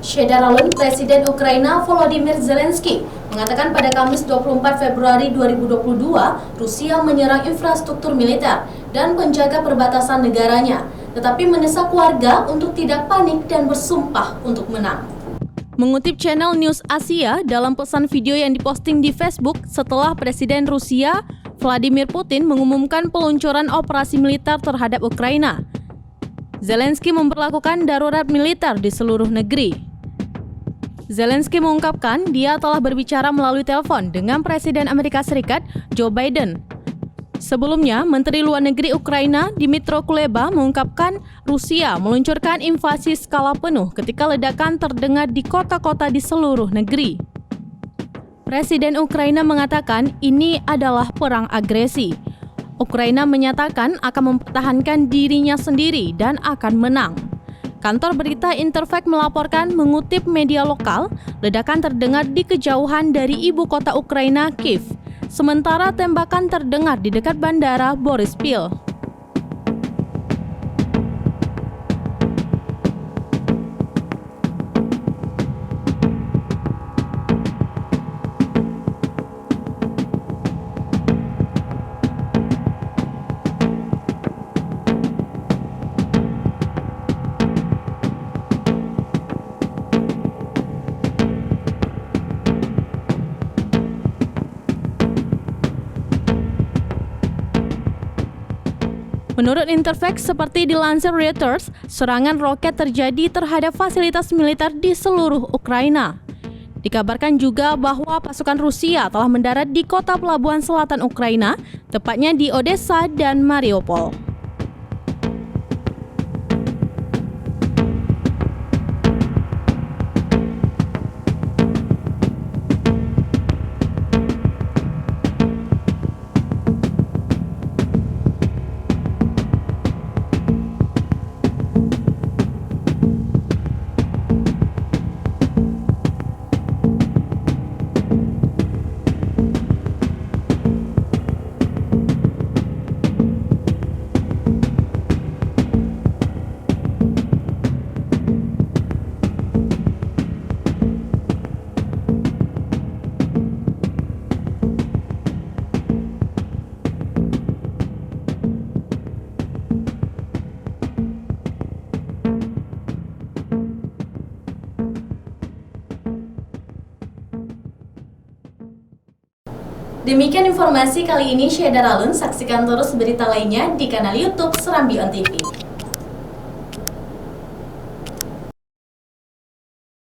Syederalun, Presiden Ukraina Volodymyr Zelensky mengatakan pada Kamis 24 Februari 2022, Rusia menyerang infrastruktur militer dan penjaga perbatasan negaranya, tetapi mendesak warga untuk tidak panik dan bersumpah untuk menang. Mengutip channel News Asia dalam pesan video yang diposting di Facebook setelah Presiden Rusia Vladimir Putin mengumumkan peluncuran operasi militer terhadap Ukraina, Zelensky memberlakukan darurat militer di seluruh negeri. Zelensky mengungkapkan dia telah berbicara melalui telepon dengan Presiden Amerika Serikat Joe Biden. Sebelumnya, Menteri Luar Negeri Ukraina Dmytro Kuleba mengungkapkan Rusia meluncurkan invasi skala penuh ketika ledakan terdengar di kota-kota di seluruh negeri. Presiden Ukraina mengatakan ini adalah perang agresi. Ukraina menyatakan akan mempertahankan dirinya sendiri dan akan menang. Kantor berita Interfax melaporkan mengutip media lokal, ledakan terdengar di kejauhan dari ibu kota Ukraina, Kiev, sementara tembakan terdengar di dekat bandara Boryspil. Menurut Interfax, seperti dilansir Reuters, serangan roket terjadi terhadap fasilitas militer di seluruh Ukraina. Dikabarkan juga bahwa pasukan Rusia telah mendarat di kota pelabuhan selatan Ukraina, tepatnya di Odessa dan Mariupol. Demikian informasi kali ini, Syederalun. Saksikan terus berita lainnya di kanal YouTube Serambi On TV.